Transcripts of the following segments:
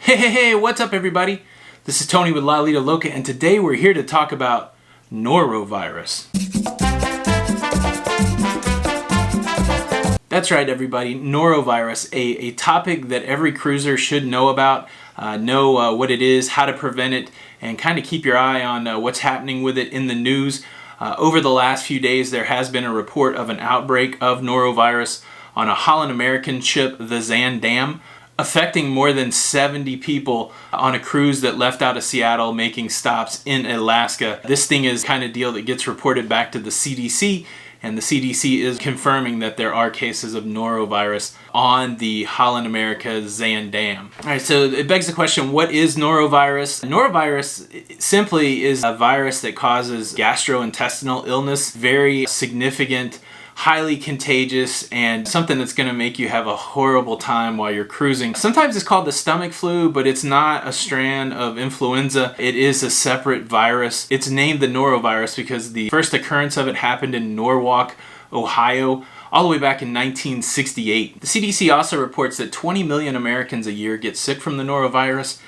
Hey, what's up everybody? This is Tony with Lido Loca, and today we're here to talk about Norovirus. That's right everybody, Norovirus, a topic that every cruiser should know about, know what it is, how to prevent it, and kind of keep your eye on what's happening with it in the news. Over the last few days there has been a report of an outbreak of Norovirus on a Holland American ship, the Zaandam, affecting more than 70 people on a cruise that left out of Seattle making stops in Alaska. This thing is kind of deal that gets reported back to the CDC, and the CDC is confirming that there are cases of Norovirus on the Holland America Zaandam. Alright, so it begs the question, what is Norovirus? Norovirus simply is a virus that causes gastrointestinal illness, very significant, highly contagious, and something that's going to make you have a horrible time while you're cruising. Sometimes it's called the stomach flu, but it's not a strand of influenza. It is a separate virus. It's named the Norovirus because the first occurrence of it happened in Norwalk, Ohio, all the way back in 1968. The CDC also reports that 20 million Americans a year get sick from the Norovirus,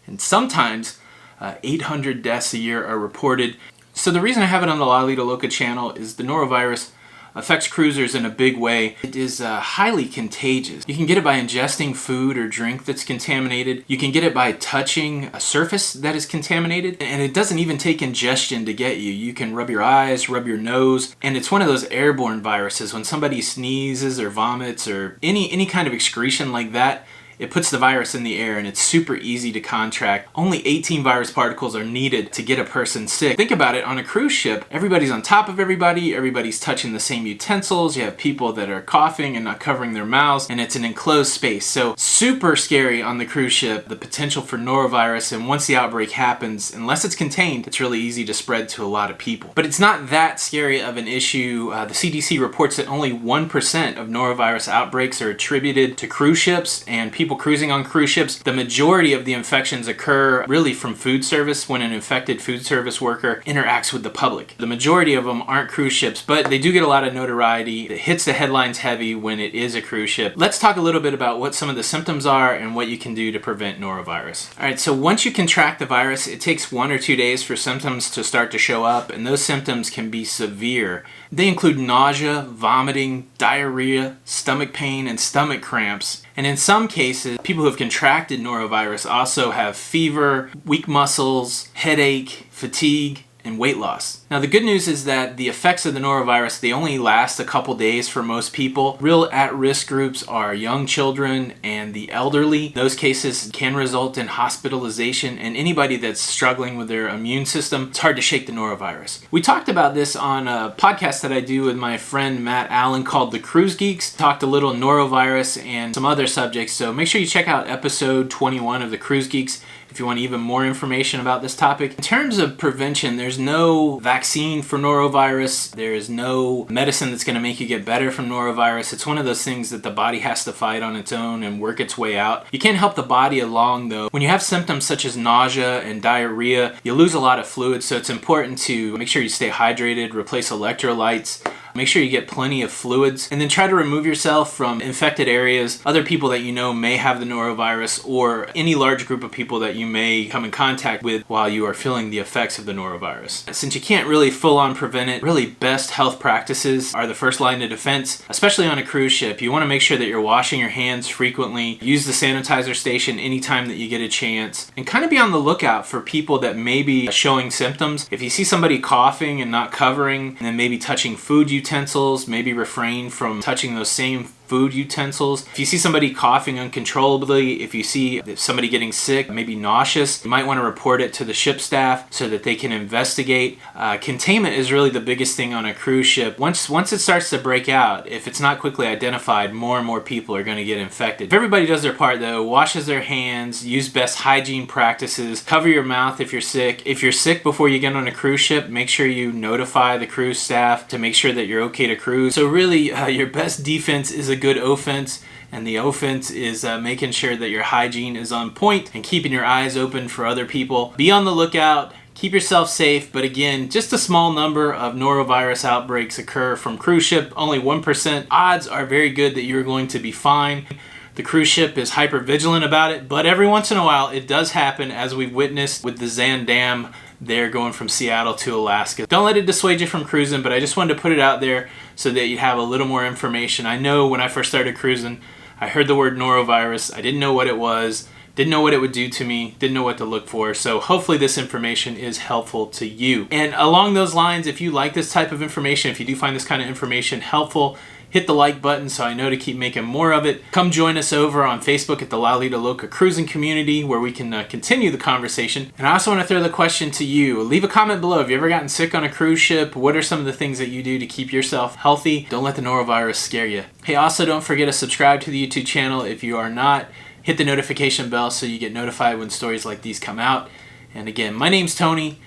and sometimes 800 deaths a year are reported. So the reason I have it on the Lido Loca channel is the Norovirus affects cruisers in a big way. It is highly contagious. You can get it by ingesting food or drink that's contaminated. You can get it by touching a surface that is contaminated, and it doesn't even take ingestion to get you. You can rub your eyes, rub your nose, and it's one of those airborne viruses. When somebody sneezes or vomits or any kind of excretion like that, it puts the virus in the air, and it's super easy to contract. Only 18 virus particles are needed to get a person sick. Think about it, on a cruise ship, everybody's on top of everybody, everybody's touching the same utensils, you have people that are coughing and not covering their mouths, and it's an enclosed space. So super scary on the cruise ship, the potential for Norovirus, and once the outbreak happens, unless it's contained, it's really easy to spread to a lot of people. But it's not that scary of an issue. The CDC reports that only 1% of Norovirus outbreaks are attributed to cruise ships and people cruising on cruise ships. The majority of the infections occur really from food service, when an infected food service worker interacts with the public. The majority of them aren't cruise ships, but they do get a lot of notoriety. It hits the headlines heavy when it is a cruise ship. Let's talk a little bit about what some of the symptoms are and what you can do to prevent Norovirus. Alright, so once you contract the virus, it takes 1 or 2 days for symptoms to start to show up, and those symptoms can be severe. They include nausea, vomiting, diarrhea, stomach pain, and stomach cramps. And in some cases, people who have contracted Norovirus also have fever, weak muscles, headache, fatigue, and weight loss. Now the good news is that the effects of the Norovirus, they only last a couple days for most people. Real at-risk groups are young children and the elderly. Those cases can result in hospitalization, and anybody that's struggling with their immune system, it's hard to shake the Norovirus. We talked about this on a podcast that I do with my friend Matt Allen called The Cruise Geeks. Talked a little Norovirus and some other subjects, so make sure you check out episode 21 of The Cruise Geeks if you want even more information about this topic. In terms of prevention, there's no vaccine for Norovirus. There is no medicine that's going to make you get better from Norovirus. It's one of those things that the body has to fight on its own and work its way out. You can help the body along though. When you have symptoms such as nausea and diarrhea, you lose a lot of fluid, so it's important to make sure you stay hydrated, replace electrolytes, make sure you get plenty of fluids, and then try to remove yourself from infected areas, other people that you know may have the Norovirus, or any large group of people that you may come in contact with while you are feeling the effects of the Norovirus. Since you can't really full-on prevent it, really best health practices are the first line of defense, especially on a cruise ship. You want to make sure that you're washing your hands frequently, use the sanitizer station anytime that you get a chance, and kind of be on the lookout for people that may be showing symptoms. If you see somebody coughing and not covering, and then maybe touching food utensils, maybe refrain from touching those same food utensils. If you see somebody coughing uncontrollably, if you see somebody getting sick, maybe nauseous, you might want to report it to the ship staff so that they can investigate. Containment is really the biggest thing on a cruise ship. Once it starts to break out, if it's not quickly identified, more and more people are going to get infected. If everybody does their part though, washes their hands, use best hygiene practices, cover your mouth if you're sick. If you're sick before you get on a cruise ship, make sure you notify the cruise staff to make sure that you're okay to cruise. So really, your best defense is a good offense, and the offense is making sure that your hygiene is on point and keeping your eyes open for other people. Be on the lookout, keep yourself safe, but again, just a small number of Norovirus outbreaks occur from cruise ship, only 1%. Odds are very good that you're going to be fine. the cruise ship is hyper vigilant about it, but every once in a while it does happen, as we've witnessed with the Zaandam there going from Seattle to Alaska. Don't let it dissuade you from cruising, but I just wanted to put it out there so that you have a little more information. I know when I first started cruising, I heard the word norovirus. I didn't know what it was, didn't know what it would do to me, didn't know what to look for. So hopefully this information is helpful to you. And along those lines, if you like this type of information, if you do find this kind of information helpful, hit the like button so I know to keep making more of it. Come join us over on Facebook at the Lido Loca cruising community, where we can continue the conversation. And I also want to throw the question to you. Leave a comment below. Have you ever gotten sick on a cruise ship? What are some of the things that you do to keep yourself healthy? Don't let the norovirus scare you. Hey, also don't forget to subscribe to the YouTube channel if you are not. Hit the notification bell so you get notified when stories like these come out. And again, my name's Tony.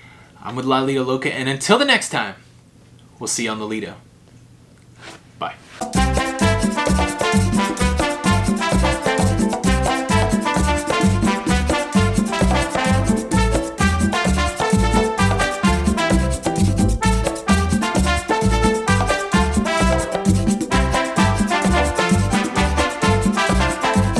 I'm with Lido Loca, and until the next time, we'll see you on the Lido.